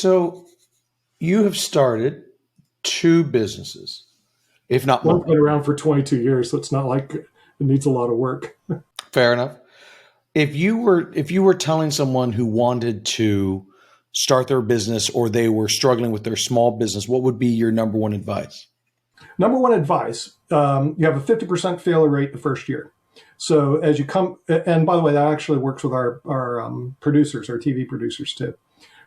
So you have started two businesses, if not One's more. been around for 22 years, so it's not like it needs a lot of work. Fair enough. If you were telling someone who wanted to start their business or they were struggling with their small business, what would be your number one advice? Number one advice, you have a 50% failure rate the first year. So as you come, and by the way, that actually works with our producers, our TV producers too.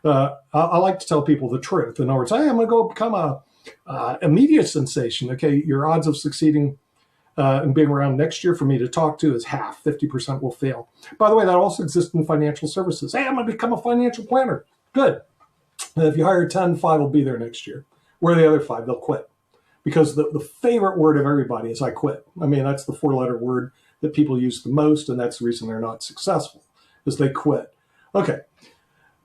I like to tell people the truth. In other words, hey, I'm going to go become a media sensation. Okay, your odds of succeeding and being around next year for me to talk to is half. 50% will fail. By the way, that also exists in financial services. Hey, I'm going to become a financial planner. Good. And if you hire 10, 5 will be there next year. Where are the other 5? They'll quit. Because the favorite word of everybody is I quit. I mean, that's the 4-letter word that people use the most, and that's the reason they're not successful, is they quit. Okay,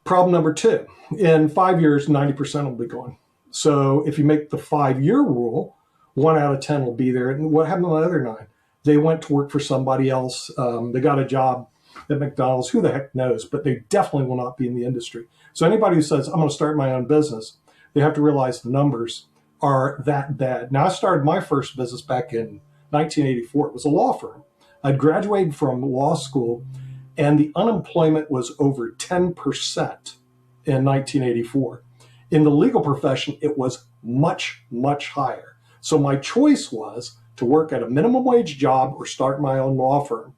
problem number 2. In 5 years, 90% will be gone. So if you make the 5-year rule, 1 out of 10 will be there. And what happened to the other 9? They went to work for somebody else. They got a job at McDonald's. Who the heck knows? But they definitely will not be in the industry. So anybody who says, I'm going to start my own business, they have to realize the numbers are that bad. Now, I started my first business back in 1984. It was a law firm. I'd graduated from law school, and the unemployment was over 10% in 1984. In the legal profession, it was much, much higher. So my choice was to work at a minimum wage job or start my own law firm.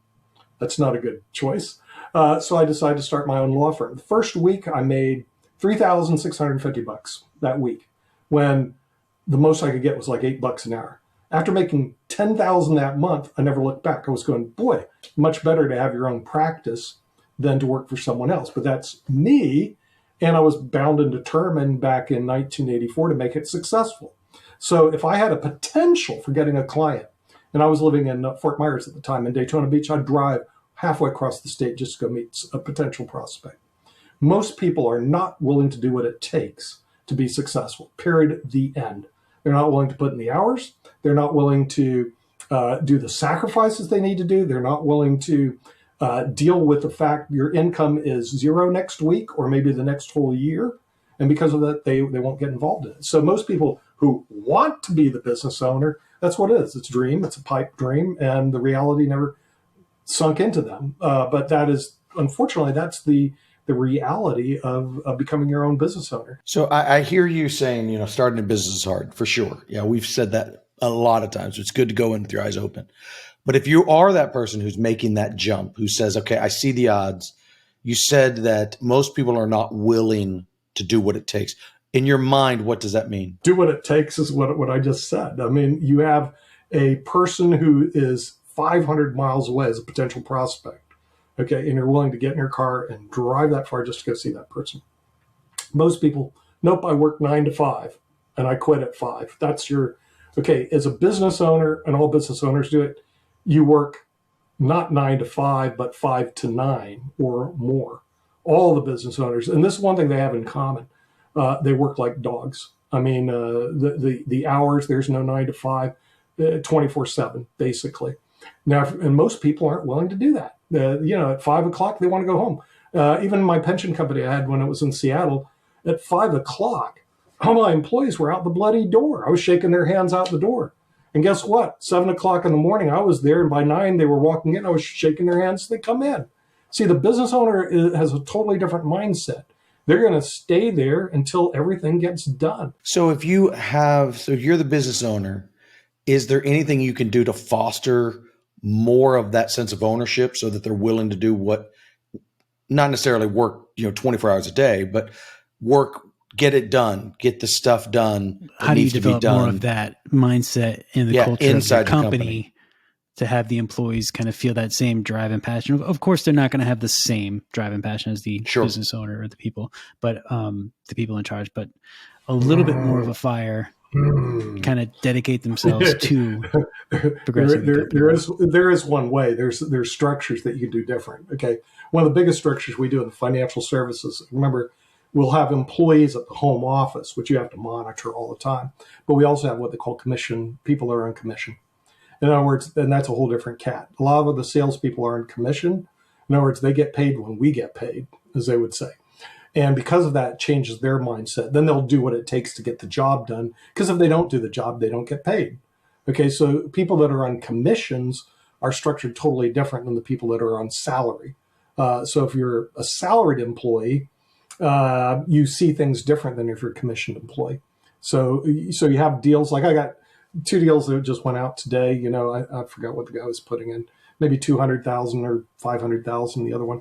That's not a good choice. So I decided to start my own law firm. The first week, I made $3,650 that week, when the most I could get was like $8 an hour. After making $10,000 that month, I never looked back. I was going, boy, much better to have your own practice than to work for someone else. But that's me, and I was bound and determined back in 1984 to make it successful. So if I had a potential for getting a client, and I was living in Fort Myers at the time in Daytona Beach, I'd drive halfway across the state just to go meet a potential prospect. Most people are not willing to do what it takes to be successful, period, the end. They're not willing to put in the hours. They're not willing to do the sacrifices they need to do. They're not willing to deal with the fact your income is 0 next week or maybe the next whole year. And because of that, they won't get involved in it. So most people who want to be the business owner, that's what it is. It's a dream. It's a pipe dream. And the reality never sunk into them. But that is, unfortunately, that's the reality of becoming your own business owner. So I hear you saying, starting a business is hard, for sure. Yeah, we've said that a lot of times. It's good to go in with your eyes open. But if you are that person who's making that jump, who says, okay, I see the odds. You said that most people are not willing to do what it takes. In your mind, what does that mean? Do what it takes is what I just said. I mean, you have a person who is 500 miles away as a potential prospect. Okay, and you're willing to get in your car and drive that far just to go see that person. Most people, nope, I work 9 to 5 and I quit at 5. That's your, okay, as a business owner, and all business owners do it, you work not 9 to 5, but 5 to 9 or more. All the business owners, and this is one thing they have in common, they work like dogs. I mean, the hours, there's no 9 to 5, 24/7, basically. Now, and most people aren't willing to do that. At 5 o'clock, they want to go home. Even my pension company I had when it was in Seattle, at 5 o'clock, all my employees were out the bloody door. I was shaking their hands out the door. And guess what? 7 o'clock in the morning, I was there, and by 9, they were walking in. I was shaking their hands. They come in. See, the business owner has a totally different mindset. They're going to stay there until everything gets done. So if you're the business owner, is there anything you can do to foster more of that sense of ownership so that they're willing to do what, not necessarily work, 24 hours a day, but work, get it done, get the stuff done. How do you develop more of that mindset in the culture inside of the company to have the employees kind of feel that same drive and passion? Of course, they're not going to have the same drive and passion as the business owner or the people, but the people in charge, but a little bit more of a fire. Kind of dedicate themselves to progressing. There is one way. There's structures that you can do different. Okay, one of the biggest structures we do in the financial services. Remember, we'll have employees at the home office, which you have to monitor all the time. But we also have what they call commission. People are on commission. In other words, and that's a whole different cat. A lot of the salespeople are on commission. In other words, they get paid when we get paid, as they would say. And because of that, it changes their mindset. Then they'll do what it takes to get the job done. Because if they don't do the job, they don't get paid. Okay, so people that are on commissions are structured totally different than the people that are on salary. So if you're a salaried employee, you see things different than if you're a commissioned employee. So you have deals, like I got 2 deals that just went out today. You know, I forgot what the guy was putting in, maybe 200,000 or 500,000, the other one.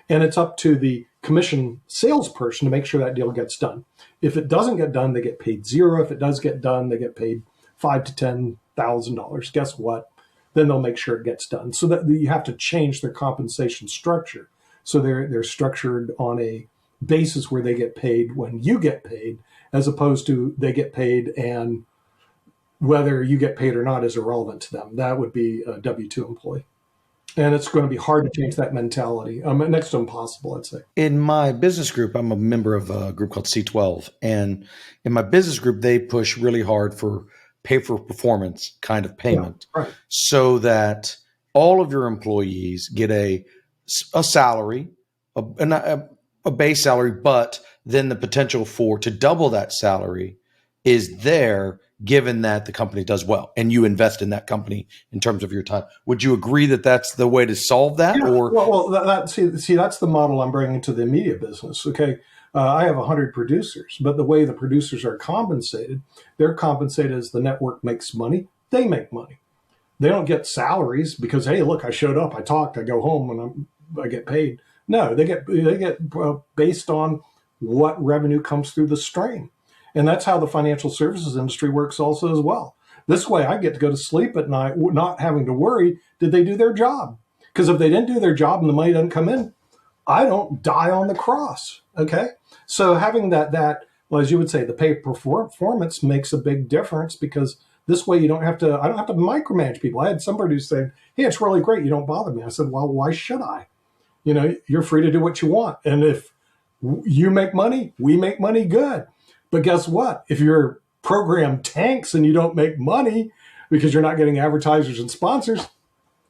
And it's up to the commission salesperson to make sure that deal gets done. If it doesn't get done, they get paid zero. If it does get done, they get paid $5,000 to $10,000. Guess what? Then they'll make sure it gets done. So that you have to change their compensation structure. So they're structured on a basis where they get paid when you get paid, as opposed to they get paid and whether you get paid or not is irrelevant to them. That would be a W-2 employee. And it's going to be hard to change that mentality. Next to impossible, I'd say. In my business group, I'm a member of a group called C12. And in my business group, they push really hard for pay for performance kind of payment, right, so that all of your employees get a salary, a base salary, but then the potential to double that salary is there, given that the company does well and you invest in that company in terms of your time. Would you agree that that's the way to solve that? Yeah. Or see, that's the model I'm bringing to the media business. Okay. I have 100 producers, but the way the producers are compensated, they're compensated as the network makes money. They make money. They don't get salaries because, hey, look, I showed up, I talked, I go home, and I get paid. No, they get based on what revenue comes through the stream. And that's how the financial services industry works also as well. This way, I get to go to sleep at night not having to worry, did they do their job? Because if they didn't do their job and the money doesn't come in, I don't die on the cross, okay? So having that, well, as you would say, the pay performance makes a big difference, because this way I don't have to micromanage people. I had somebody who said, hey, it's really great, you don't bother me. I said, well, why should I? You know, you're free to do what you want. And if you make money, we make money, good. But guess what? If your program tanks and you don't make money because you're not getting advertisers and sponsors,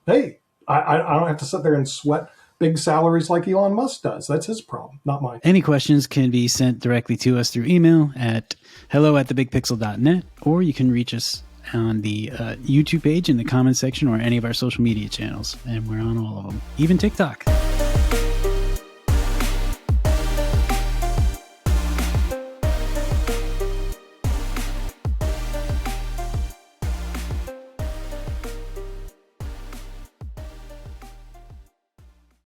hey, I don't have to sit there and sweat big salaries like Elon Musk does. That's his problem, not mine. Any questions can be sent directly to us through email at hello@thebigpixel.net, or you can reach us on the YouTube page in the comments section or any of our social media channels. And we're on all of them, even TikTok.